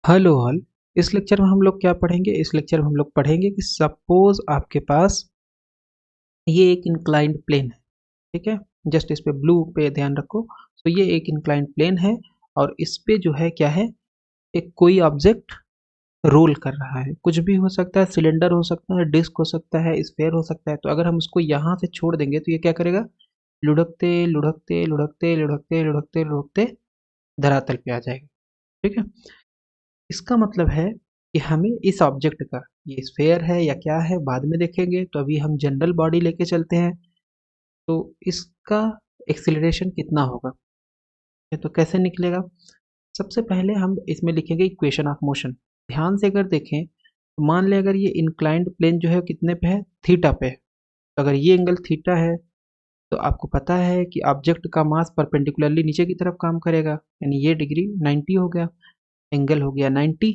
Hello all. इस lecture में हम लोग क्या पढ़ेंगे? इस लेक्चर में हम लोग पढ़ेंगे कि सपोज आपके पास ये एक इंक्लाइंड प्लेन है। ठीक है, जस्ट इस पे ब्लू पे ध्यान रखो। तो ये एक इंक्लाइंड प्लेन है और इस पे जो है क्या है, एक कोई ऑब्जेक्ट रोल कर रहा है। कुछ भी हो सकता है, सिलेंडर हो सकता है, डिस्क हो सकता है, स्फेयर हो सकता है। तो अगर हम उसको यहाँ से छोड़ देंगे तो ये क्या करेगा? लुढ़कते लुढ़कते लुढ़कते लुढ़कते लुढ़कते लुढ़कते धरातल पे आ जाएगा। ठीक है, इसका मतलब है कि हमें इस ऑब्जेक्ट का, ये स्फेयर है या क्या है बाद में देखेंगे। तो अभी हम जनरल बॉडी लेके चलते हैं। तो इसका एक्सीलरेशन कितना होगा, ये तो कैसे निकलेगा? सबसे पहले हम इसमें लिखेंगे इक्वेशन ऑफ मोशन। ध्यान से अगर देखें तो मान लें अगर ये इंक्लाइंड प्लेन जो है कितने पे है? थीटा पे है। तो अगर ये एंगल थीटा है तो आपको पता है कि ऑब्जेक्ट का मास परपेंडिकुलरली नीचे की तरफ काम करेगा, यानी ये डिग्री 90 हो गया, एंगल हो गया 90।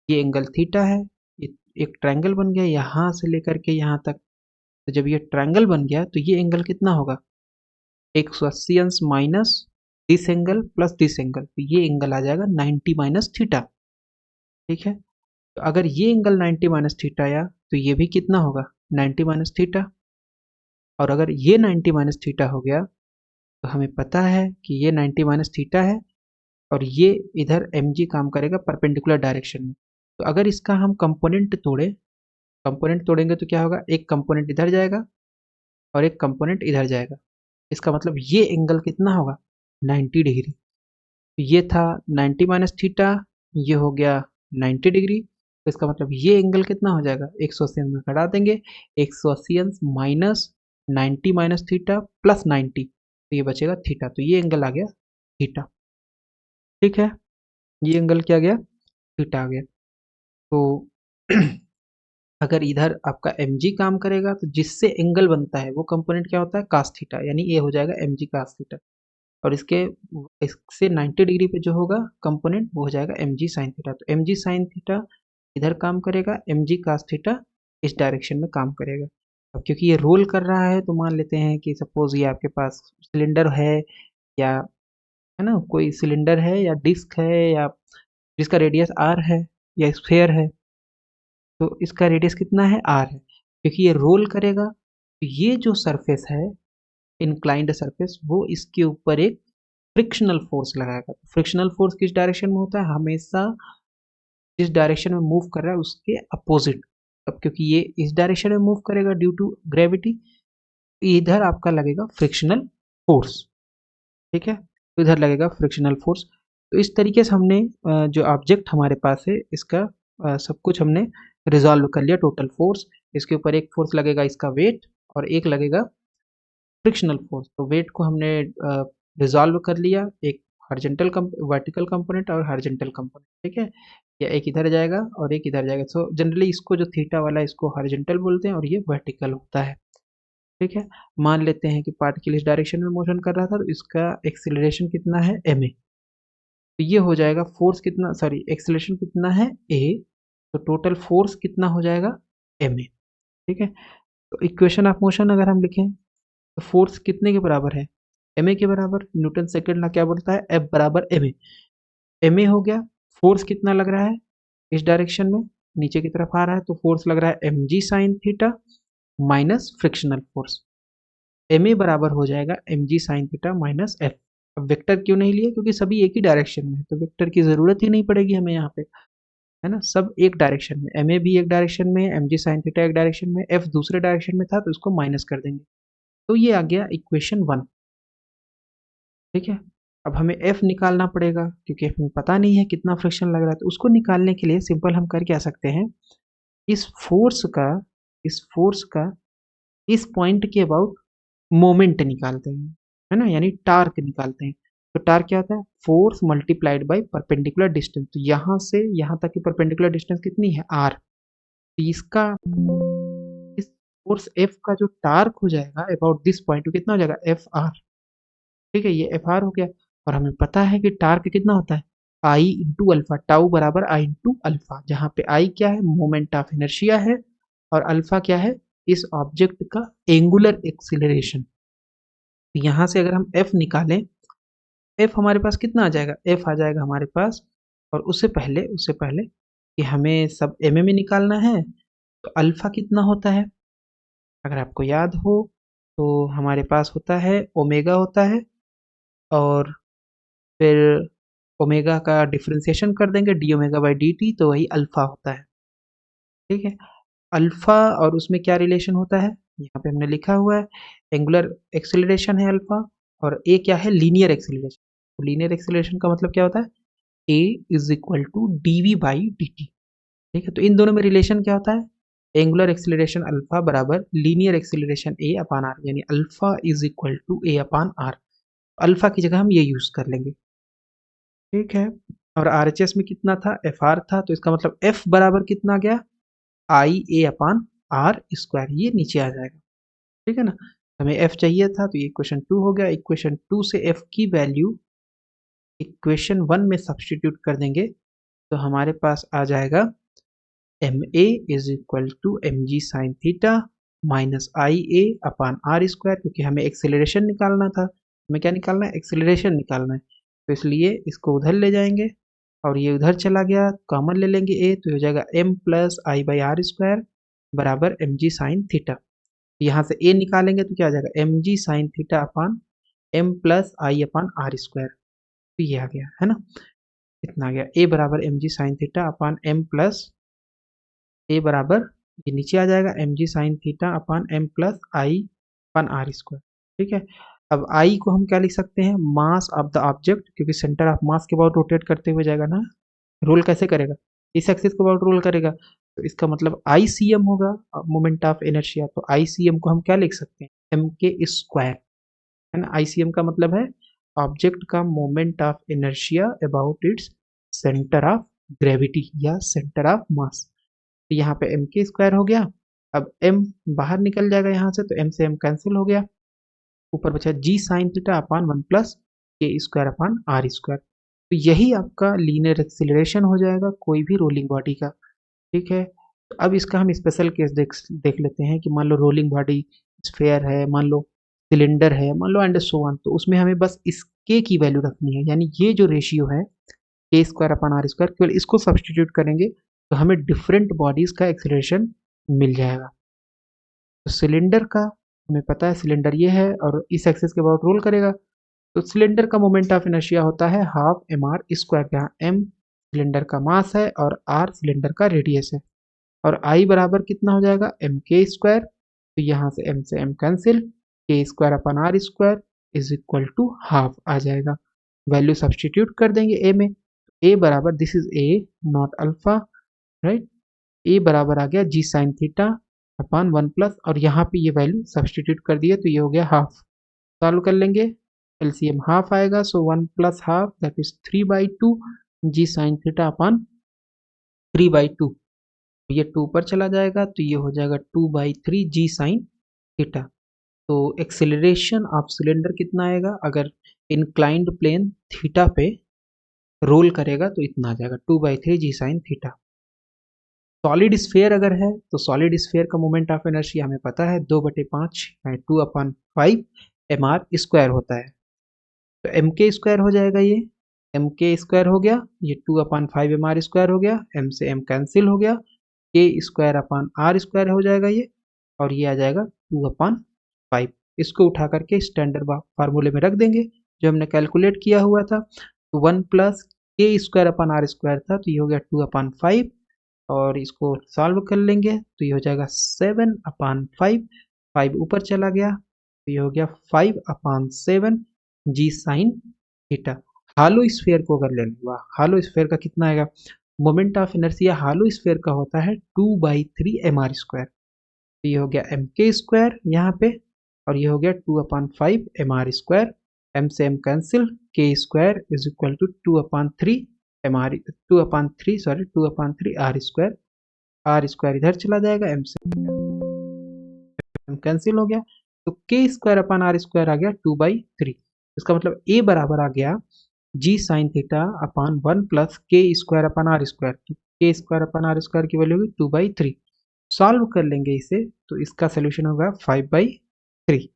ये एंगल थीटा है। ये एक ट्रायंगल बन गया यहाँ से लेकर के यहाँ तक। तो जब ये ट्रायंगल बन गया तो ये एंगल कितना होगा? 180 अंश minus this angle plus this angle, तो ये एंगल आ जाएगा 90 माइनस थीटा। ठीक है, तो अगर ये एंगल 90 माइनस थीटा आया तो ये भी कितना होगा? 90 माइनस थीटा। और अगर ये 90 माइनस थीटा हो गया तो हमें पता है कि ये 90 माइनस थीटा है और ये इधर mg काम करेगा परपेंडिकुलर डायरेक्शन में। तो अगर इसका हम कंपोनेंट कंपोनेंट तोड़ेंगे तो क्या होगा? एक कंपोनेंट इधर जाएगा और एक कंपोनेंट इधर जाएगा। इसका मतलब ये एंगल कितना होगा? 90 डिग्री। तो ये था 90 माइनस थीटा, ये हो गया 90 डिग्री। तो इसका मतलब ये एंगल कितना हो जाएगा? 180 में घटा देंगे, 180 माइनस 90 माइनस थीटा प्लस 90, तो ये बचेगा थीटा। तो ये एंगल आ गया थीटा। ठीक है, ये एंगल क्या आ गया? थीटा आ गया। तो अगर इधर आपका mg काम करेगा तो जिससे एंगल बनता है वो कंपोनेंट क्या होता है? cos थीटा, यानी ये हो जाएगा mg cos थीटा। और इससे 90 डिग्री पे जो होगा कंपोनेंट वो हो जाएगा mg sin थीटा। तो mg sin थीटा इधर काम करेगा, mg cos थीटा इस डायरेक्शन में काम करेगा। अब क्योंकि ये रोल कर रहा है तो मान लेते हैं कि सपोज ये आपके पास सिलेंडर है, या है ना, कोई सिलेंडर है या डिस्क है, या जिसका रेडियस r है, या स्फेयर है। तो इसका रेडियस कितना है? r है। क्योंकि ये रोल करेगा तो ये जो सरफेस है, इंक्लाइंड सरफेस, वो इसके ऊपर एक फ्रिक्शनल फोर्स लगाएगा। फ्रिक्शनल फोर्स किस डायरेक्शन में होता है? हमेशा जिस डायरेक्शन में मूव कर रहा है उसके अपोजिट। अब क्योंकि ये इस डायरेक्शन में मूव करेगा ड्यू टू ग्रेविटी, इधर आपका लगेगा फ्रिक्शनल फोर्स। ठीक है, तो इधर लगेगा फ्रिक्शनल फोर्स। तो इस तरीके से हमने जो ऑब्जेक्ट हमारे पास है इसका सब कुछ हमने रिजॉल्व कर लिया। टोटल फोर्स, इसके ऊपर एक फोर्स लगेगा इसका वेट, और एक लगेगा फ्रिक्शनल फोर्स। तो वेट को हमने रिजॉल्व कर लिया, एक हॉरिजॉन्टल वर्टिकल कंपोनेंट और हॉरिजॉन्टल कंपोनेंट। ठीक है, या एक इधर जाएगा और एक इधर जाएगा। सो जनरली इसको जो थीटा वाला है इसको हॉरिजॉन्टल बोलते हैं और ये वर्टिकल होता है। ठीक है, मान लेते हैं कि पार्टिकल इस डायरेक्शन में मोशन कर रहा था तो इसका एक्सिलरेशन कितना है? ma। तो ये हो जाएगा फोर्स कितना, सॉरी एक्सिलरेशन कितना है? a। तो टोटल फोर्स कितना हो जाएगा? ma। ठीक है, तो इक्वेशन ऑफ मोशन अगर हम लिखें तो फोर्स कितने के बराबर है? ma के बराबर। न्यूटन सेकंड ना क्या बोलता है? F बराबर ma। ma हो गया। फोर्स कितना लग रहा है इस डायरेक्शन में? नीचे की तरफ आ रहा है तो फोर्स लग रहा है mg sin theta minus frictional force. ma बराबर हो जाएगा mg sin theta minus f। अब वेक्टर क्यों नहीं लिए? क्योंकि सभी एक ही डायरेक्शन में है तो वेक्टर की जरूरत ही नहीं पड़ेगी हमें यहाँ पे, है ना। सब एक डायरेक्शन में, ma भी एक डायरेक्शन में, mg sin थीटा एक डायरेक्शन में, f दूसरे डायरेक्शन में था तो इसको माइनस कर देंगे। तो ये आ गया इक्वेशन 1। ठीक है, अब हमें f निकालना पड़ेगा क्योंकि हमें पता नहीं है कितना फ्रिक्शन लग रहा है। तो उसको निकालने के लिए सिंपल हम कर क्या सकते हैं, इस फोर्स का इस पॉइंट के अबाउट मोमेंट निकालते हैं, है ना, यानी टार्क निकालते हैं। तो टार्क क्या होता है? Force multiplied by perpendicular distance. तो यहाँ से यहाँ तक की परपेंडिकुलर डिस्टेंस कितनी है? r। तो इसका इस फोर्स f का जो टार्क हो जाएगा अबाउट दिस पॉइंट, तो कितना हो जाएगा? F R. ठीक है, ये एफ आर हो गया। और हमें पता है कि टार्क कितना होता है? आई इंटू अल्फा, टाउ बराबर आई इंटू अल्फा, जहाँ पे आई क्या है? मोमेंट ऑफ इनर्शिया है, और अल्फा क्या है? इस ऑब्जेक्ट का एंगुलर एक्सिलरेशन। यहाँ से अगर हम f निकालें, f हमारे पास कितना आ जाएगा? f आ जाएगा हमारे पास और उससे पहले कि हमें सब एम में निकालना है, तो अल्फा कितना होता है अगर आपको याद हो, तो हमारे पास होता है ओमेगा होता है, और फिर ओमेगा का डिफरेंशिएशन कर देंगे D omega by d T, तो वही अल्फा होता है। ठीक है, अल्फा और उसमें क्या रिलेशन होता है, यहाँ पे हमने लिखा हुआ है एंगुलर एक्सेलरेशन है अल्फा, और ए क्या है, लीनियर एक्सेलरेशन। तो लीनियर एक्सेलरेशन का मतलब क्या होता है, a is equal to d v by d t. ठीक है, तो इन दोनों में रिलेशन क्या होता है, एंगुलर एक्सेलरेशन अल्फा बराबर linear acceleration a upon r, यानी alpha is equal to a upon r. Alpha की जगह हम ये यूज कर लेंगे। ठीक है, और आरएचएस में कितना था, एफ आर था, तो इसका मतलब एफ बराबर कितना आ गया, आई ए अपान आर स्क्वायर, ये नीचे आ जाएगा। ठीक है ना, हमें एफ चाहिए था, तो ये इक्वेशन 2 हो गया। इक्वेशन 2 से एफ की वैल्यू इक्वेशन 1 में सब्सटीट्यूट कर देंगे, तो हमारे पास आ जाएगा m a is equal to m g sine theta minus I a upon r square, क्योंकि हमें एक्सेलरेशन निकालना था। हमें क्या निकालना है, एक्सेलरेशन निकालना है, तो इसलिए इसको उधर ले जाएंगे, और ये उधर चला गया, कॉमन ले लेंगे ए, तो हो जाएगा m plus I by r square बराबर एम जी साइन थीटा। यहाँ से ए निकालेंगे तो क्या आ जाएगा, m g sine theta upon m plus I upon r square, तो ये आ गया है ना, इतना आ गया, ए बराबर m g sine theta upon m plus, a बराबर ये नीचे आ जाएगा m g sine theta upon m plus I upon r square. ठीक है, अब आई को हम क्या लिख सकते हैं, मास ऑफ द ऑब्जेक्ट, क्योंकि सेंटर ऑफ मास के अबाउट रोटेट करते हुए जाएगा ना, रोल कैसे करेगा, इस एक्सिस के अबाउट रोल करेगा, तो इसका मतलब आई सी एम होगा, मोमेंट ऑफ इनर्शिया। तो आई सी एम को हम क्या लिख सकते हैं, एम के स्क्वायर, है ना। आई सी एम का मतलब है ऑब्जेक्ट का moment of inertia about its centre of gravity या सेंटर ऑफ मास। तो यहाँ पे एम के स्क्वायर हो गया, अब एम बाहर निकल जाएगा यहाँ से, तो एम से एम कैंसिल हो गया, ऊपर बचा जी साइन थीटा अपान 1 प्लस के स्क्वायर अपान आर स्क्वायर। तो यही आपका लीनियर एक्सिलरेशन हो जाएगा कोई भी रोलिंग बॉडी का। ठीक है, तो अब इसका हम स्पेशल केस देख लेते हैं कि मान लो रोलिंग बॉडी स्फेयर है, मान लो सिलेंडर है, मान लो एंड सो ऑन, तो उसमें हमें बस इस के की वैल्यू रखनी है, यानी ये जो रेशियो है के स्क्वायर अपान आर स्क्वायर, केवल इसको सब्सटीट्यूट करेंगे तो हमें डिफरेंट बॉडीज का एक्सेलरेशन मिल जाएगा। तो सिलेंडर का हमें पता है, सिलेंडर ये है और इस एक्सिस के अबाउट रोल करेगा, तो सिलेंडर का मोमेंट ऑफ इनर्शिया होता है हाफ एम आर स्क्वायर, जहाँ एम सिलेंडर का मास है और आर सिलेंडर का रेडियस है, और आई बराबर कितना हो जाएगा, एम के स्क्वायर, तो यहाँ से m cancel, k square upon r square is equal to half आ जाएगा। वैल्यू सब्सटीट्यूट कर देंगे ए में, ए बराबर, this is a naught alpha, right, a बराबर आ गया g sine theta upon 1 plus, और यहाँ पे ये वैल्यू सब्सटीट्यूट कर दिए, तो ये हो गया हाफ। सॉल्व कर लेंगे, एलसीएम हाफ आएगा, so 1 plus half that is 3/2 g sine theta upon 3/2, ये 2 पर चला जाएगा, तो ये हो जाएगा 2/3 जी साइन थीटा। तो एक्सेलरेशन ऑफ सिलेंडर कितना आएगा, अगर इंक्लाइंड प्लेन थीटा पे रोल करेगा तो इतना आ जाएगा 2/3 जी साइन थीटा। सॉलिड स्फेयर अगर है तो सॉलिड स्फेयर का मोमेंट ऑफ इनर्शिया हमें पता है 2/5 2/5 एम आर स्क्वायर होता है, तो एम के स्क्वायर हो जाएगा, ये एम के स्क्वायर हो गया, ये 2/5 एम आर स्क्वायर हो गया, एम से एम कैंसिल हो गया, के स्क्वायर अपान आर स्क्वायर हो जाएगा ये, और ये आ जाएगा 2/5। इसको उठा करके स्टैंडर्ड फार्मूले में रख देंगे जो हमने कैलकुलेट किया हुआ था, तो 1 प्लस के स्क्वायर अपान आर स्क्वायर था, तो ये हो गया 2/5, और इसको सॉल्व कर लेंगे तो ये हो जाएगा 7/5, 5 ऊपर चला गया, तो ये हो गया 5/7 जी साइन थीटा। हालो स्फेयर को अगर ले लूँगा, हालो स्फेयर का कितना आएगा, moment of inertia hello sphere का होता है 2/3 एम आर स्क्वायर, तो ये हो गया एम के स्क्वायर यहाँ पे, और ये हो गया 2/5 एम आर स्क्वायर, एम से m cancel, k square is equal to 2/3 m r 2/3 r square इधर चला जाएगा, एम से एम कैंसिल हो गया, तो के स्क्वायर अपान आर स्क्वायर आ गया 2/3। इसका मतलब ए बराबर आ गया g sine theta upon 1 plus के स्क्वायर अपान आर स्क्वायर, के स्क्वायर अपान आर स्क्वायर की वैल्यू होगी 2/3। सॉल्व कर लेंगे इसे, तो इसका सोल्यूशन होगा 5/3,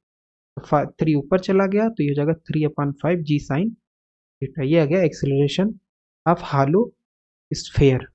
3 ऊपर चला गया, तो ये हो जाएगा 3/5 जी साइन थीटा। ये आ गया एक्सेलरेशन ऑफ हालो स्फेयर।